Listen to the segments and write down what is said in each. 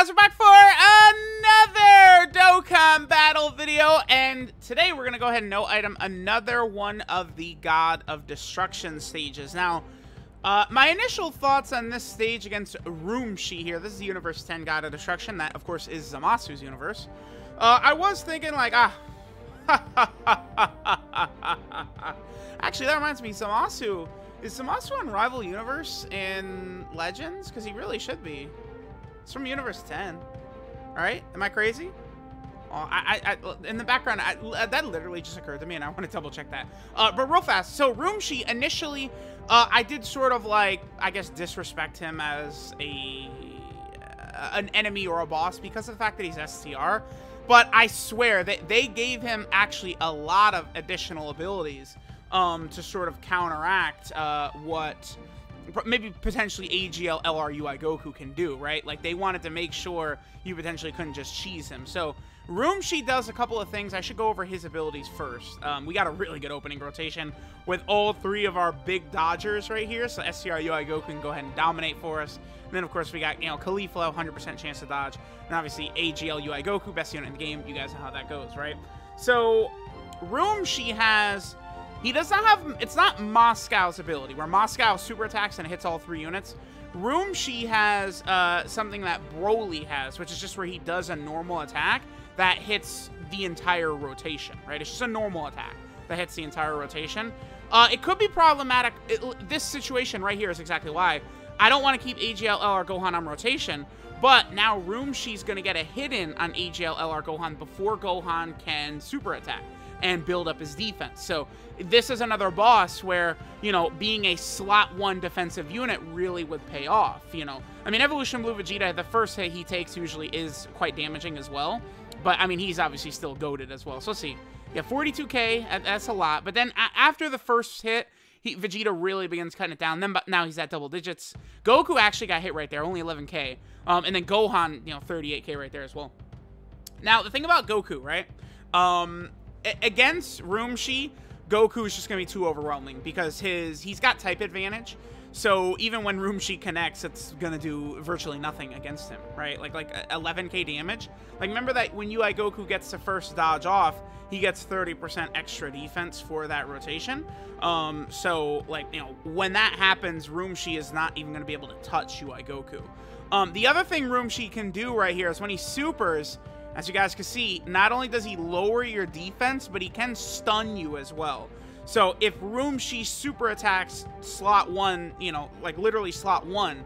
guys, we're back for another Dokkan battle video, and today we're going to go ahead and no item another one of the God of Destruction stages. Now, my initial thoughts on this stage against RUMSSHI here, this is the Universe 10 God of Destruction, that of course is Zamasu's universe. I was thinking like, actually that reminds me, Zamasu, is Zamasu on Rival Universe in Legends? Because he really should be. It's from Universe 10. Alright? Am I crazy? Oh, in the background, that literally just occurred to me, and I want to double check that. But real fast, so RUMSSHI, initially, I did sort of like, I guess, disrespect him as an enemy or a boss because of the fact that he's STR. But I swear that they gave him actually a lot of additional abilities to sort of counteract what maybe potentially AGL LRUI Goku can do, right? Like, they wanted to make sure you potentially couldn't just cheese him. So RUMSSHI does a couple of things. I should go over his abilities first. We got a really good opening rotation with all three of our big dodgers right here. So STRUI Goku can go ahead and dominate for us. And then, of course, we got, you know, Caulifla, 100% chance to dodge. And obviously, AGL UI Goku, best unit in the game. You guys know how that goes, right? So RUMSSHI has... He does not have... It's not Moscow's ability, where Moscow super attacks and hits all three units. RUMSSHI has something that Broly has, which is just where he does a normal attack that hits the entire rotation, right? It's just a normal attack that hits the entire rotation. It could be problematic. This situation right here is exactly why. I don't want to keep AGL LR Gohan on rotation, but now RUMSSHI's going to get a hit in on AGL LR Gohan before Gohan can super attack and build up his defense. So this is another boss where, you know, being a slot 1 defensive unit really would pay off, you know. I mean, Evolution Blue Vegeta, the first hit he takes usually is quite damaging as well. But, I mean, he's obviously still goated as well. So let's see. Yeah, 42k, that's a lot. But then after the first hit, Vegeta really begins cutting it down. Then now he's at double digits. Goku actually got hit right there, only 11k. And then Gohan, you know, 38k right there as well. Now, the thing about Goku, right? Against RUMSSHI, Goku is just going to be too overwhelming because he's got type advantage. So even when RUMSSHI connects, it's going to do virtually nothing against him, right? Like 11k damage. Like, remember that when UI Goku gets the first dodge off, he gets 30% extra defense for that rotation. So, like, you know, when that happens, RUMSSHI is not even going to be able to touch UI Goku. The other thing RUMSSHI can do right here is when he supers, as you guys can see, not only does he lower your defense, but he can stun you as well. So if RUMSSHI super attacks slot 1, you know, like literally slot 1,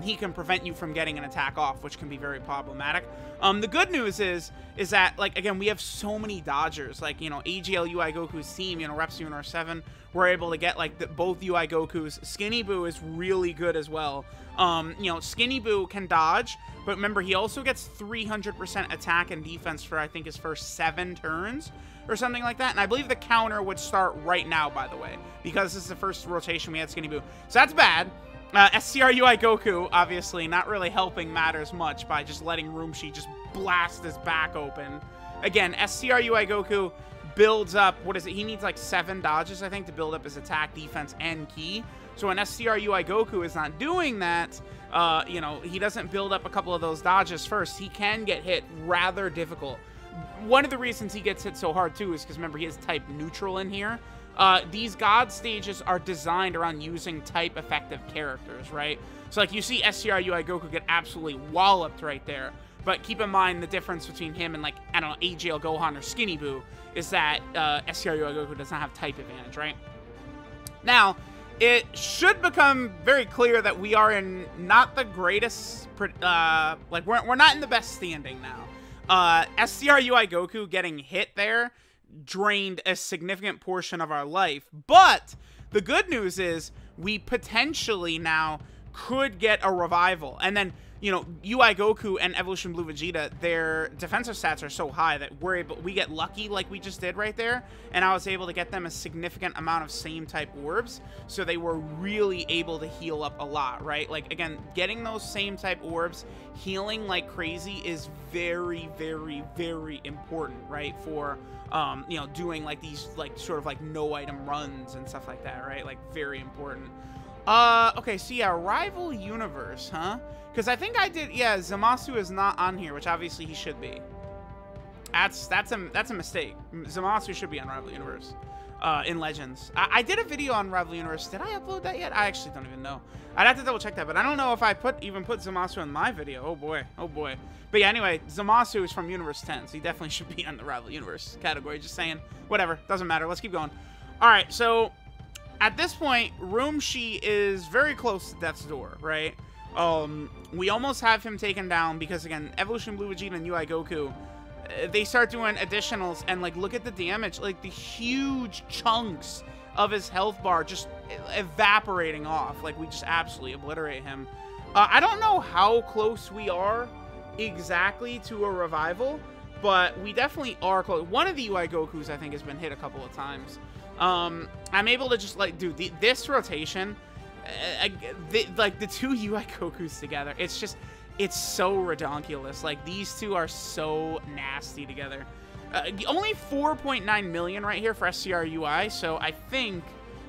he can prevent you from getting an attack off, which can be very problematic. The good news is that, like, again, we have so many dodgers. Like, you know, AGL UI Goku's team, you know, Reps Universe 7, we're able to get, like, both UI Gokus. Skinny Boo is really good as well. You know, Skinny Boo can dodge, but remember, he also gets 300% attack and defense for, I think, his first 7 turns or something like that. And I believe the counter would start right now, by the way, because this is the first rotation we had Skinny Boo. So that's bad. STRUI Goku, obviously, not really helping matters much by just letting RUMSSHI just blast his back open. Again, STRUI Goku builds up, what is it? He needs like 7 dodges, I think, to build up his attack, defense, and ki. So when STRUI Goku is not doing that, you know, he doesn't build up a couple of those dodges first, he can get hit rather difficult. One of the reasons he gets hit so hard, too, is because, remember, he has type neutral in here. These God stages are designed around using type-effective characters, right? So, like, you see STRUI Goku get absolutely walloped right there. But keep in mind the difference between him and, like, I don't know, AGL Gohan or Skinny Boo is that STRUI Goku does not have type advantage, right? Now, it should become very clear that we are in not the greatest, like, we're not in the best standing now. STRUI Goku getting hit there drained a significant portion of our life, but the good news is we potentially now could get a revival. And then, you know, UI Goku and Evolution Blue Vegeta, their defensive stats are so high that we get lucky like we just did right there, and I was able to get them a significant amount of same type orbs, so they were really able to heal up a lot, right? Like, again, getting those same type orbs, healing like crazy is very, very, very important, right? For you know, doing like these like sort of like no item runs and stuff like that, right? Like, very important. Okay, so yeah, Rival Universe, huh? Because I think I did, yeah, Zamasu is not on here, which obviously he should be. That's a mistake. Zamasu should be on Rival Universe, in Legends. I did a video on Rival Universe. Did I upload that yet? I actually don't even know. I'd have to double check that, but I don't know if I even put Zamasu in my video. Oh boy, oh boy. But yeah, anyway, Zamasu is from Universe 10, so he definitely should be on the Rival Universe category. Just saying. Whatever, doesn't matter. Let's keep going. All right, so at this point, RUMSSHI is very close to death's door, right? We almost have him taken down because, again, Evolution Blue Vegeta and UI Goku, they start doing additionals, and, like, look at the damage. Like, the huge chunks of his health bar just evaporating off. Like, we just absolutely obliterate him. I don't know how close we are exactly to a revival, but we definitely are close. One of the UI Gokus, I think, has been hit a couple of times. I'm able to just, like, do this rotation, like, the two UI Gokus together, it's just, it's so redonkulous. Like, these two are so nasty together. Only 4.9 million right here for SCR UI, so I think,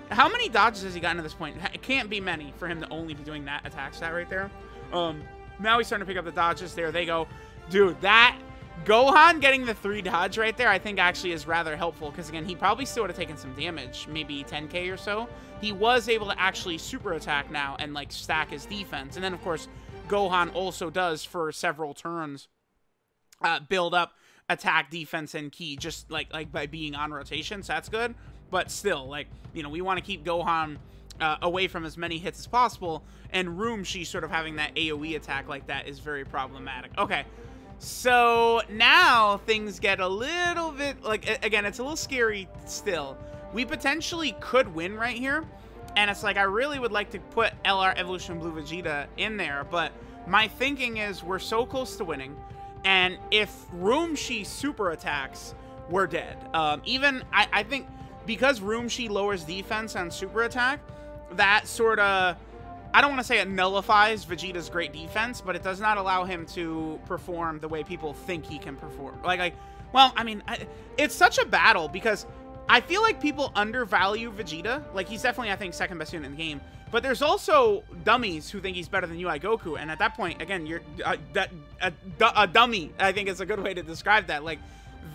how many dodges has he gotten at this point? It can't be many for him to only be doing that attack stat right there. Now he's starting to pick up the dodges. There they go. Dude, that Gohan getting the 3 dodge right there, I think actually is rather helpful, because again, he probably still would have taken some damage, maybe 10k or so. He was able to actually super attack now and, like, stack his defense. And then, of course, Gohan also does, for several turns, build up attack, defense, and ki, just like by being on rotation, so that's good. But still, like, you know, we want to keep Gohan away from as many hits as possible, and RUMSSHI sort of having that AoE attack like that is very problematic. Okay. So now things get a little bit, like, again, it's a little scary still. We potentially could win right here. And it's like, I really would like to put LR Evolution Blue Vegeta in there. But my thinking is we're so close to winning. And if RUMSSHI super attacks, we're dead. I think because RUMSSHI lowers defense on super attack, that sort of, I don't want to say it nullifies Vegeta's great defense, but it does not allow him to perform the way people think he can perform. Well, I mean, it's such a battle because I feel like people undervalue Vegeta. Like, he's definitely, I think, second best unit in the game. But there's also dummies who think he's better than UI Goku. And at that point, again, you're a dummy, I think is a good way to describe that. Like,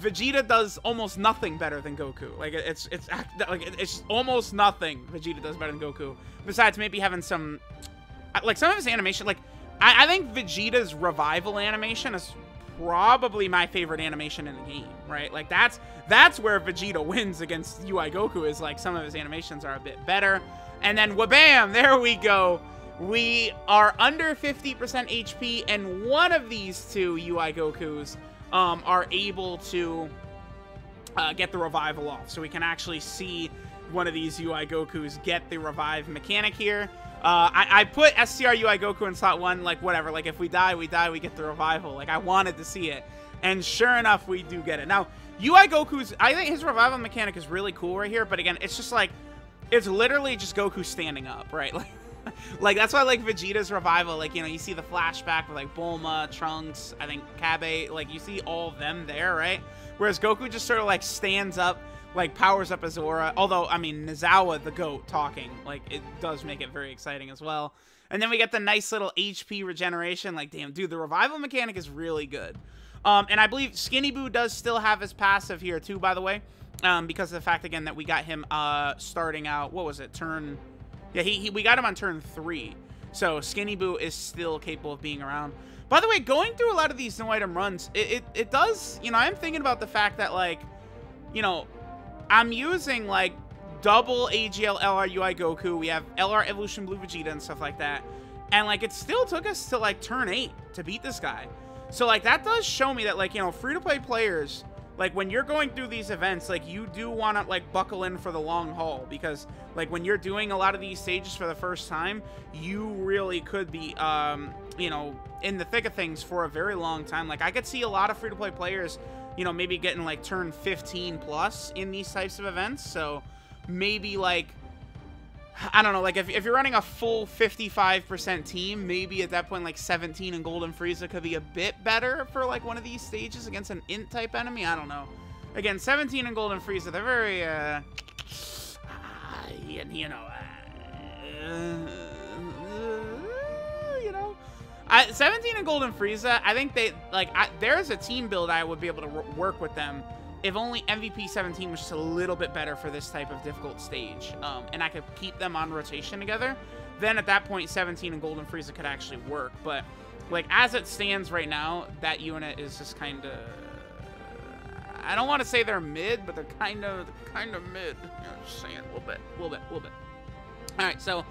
Vegeta does almost nothing better than Goku. Like, it's almost nothing Vegeta does better than Goku. Besides maybe having some, like, some of his animation. Like, I think Vegeta's revival animation is probably my favorite animation in the game, right? Like, that's where Vegeta wins against UI Goku, is, like, some of his animations are a bit better. And then, wabam, there we go. We are under 50% HP, and one of these two UI Gokus are able to get the revival off. So we can actually see one of these UI Gokus get the revive mechanic here. I put SCR UI Goku in slot 1, like, whatever. Like, if we die, we die, we get the revival. Like, I wanted to see it. And sure enough, we do get it. Now, UI Goku's, I think his revival mechanic is really cool right here. But again, it's just like, it's literally just Goku standing up, right? Like that's why, like, Vegeta's revival, like, you know, you see the flashback with, like, Bulma, Trunks, I think Kabe, like, you see all of them there, right? Whereas Goku just sort of, like, stands up, like, powers up his aura. Although, I mean, Nozawa, the GOAT, talking, like, it does make it very exciting as well. And then we get the nice little HP regeneration. Like, damn, dude, the revival mechanic is really good. And I believe Skinny Boo does still have his passive here, too, by the way. Because of the fact, again, that we got him starting out, what was it, turn... Yeah, we got him on turn 3. So Skinny Boo is still capable of being around. By the way, going through a lot of these no item runs, it does, you know, I'm thinking about the fact that, like, you know, I'm using, like, double AGL LR UI Goku. We have LR Evolution Blue Vegeta and stuff like that. And, like, it still took us to, like, turn 8 to beat this guy. So, like, that does show me that, like, you know, free-to-play players, like, when you're going through these events, like, you do want to, like, buckle in for the long haul. Because, like, when you're doing a lot of these stages for the first time, you really could be, you know, in the thick of things for a very long time. Like, I could see a lot of free-to-play players, you know, maybe getting, like, turn 15 plus in these types of events. So, maybe, like, I don't know, like, if you're running a full 55% team, maybe at that point, like, 17 and Golden Frieza could be a bit better for, like, one of these stages against an int-type enemy. I don't know. Again, 17 and Golden Frieza, they're very, you know, you know, 17 and Golden Frieza, I think they, like, there's a team build I would be able to work with them if only MVP 17 was just a little bit better for this type of difficult stage, and I could keep them on rotation together. Then at that point, 17 and Golden Frieza could actually work. But, like, as it stands right now, that unit is just kind of, I don't want to say they're mid, but they're kind of mid. You know, just saying, a little bit. All right, so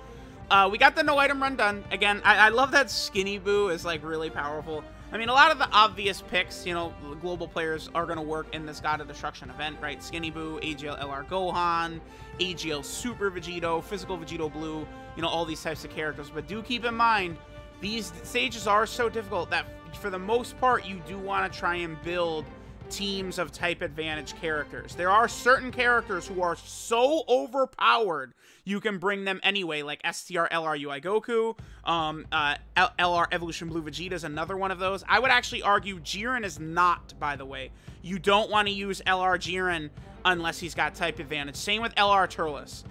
we got the no item run done. Again, I love that Skinny Boo is, like, really powerful. I mean, a lot of the obvious picks, you know, global players are going to work in this God of Destruction event, right? Skinny Boo, AGL LR Gohan, AGL Super Vegito, Physical Vegito Blue, you know, all these types of characters. But do keep in mind, these stages are so difficult that for the most part, you do want to try and build teams of type advantage characters. There are certain characters who are so overpowered you can bring them anyway, like STR LR UI Goku, LR Evolution Blue Vegeta is another one of those. I would actually argue Jiren is not, by the way. You don't want to use LR Jiren unless he's got type advantage. Same with LR Turles.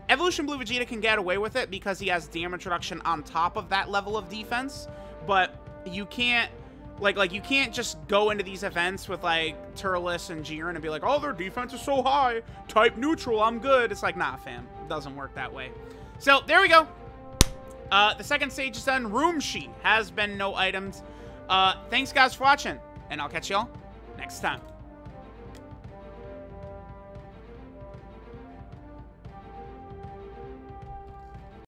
Evolution Blue Vegeta can get away with it because he has damage reduction on top of that level of defense, but you can't, like you can't just go into these events with, like, Turles and Jiren and be like, oh, their defense is so high, type neutral, I'm good. It's like, nah, fam. It doesn't work that way. So, there we go. The second stage is done. RUMSSHI has been no items. Thanks, guys, for watching, and I'll catch y'all next time.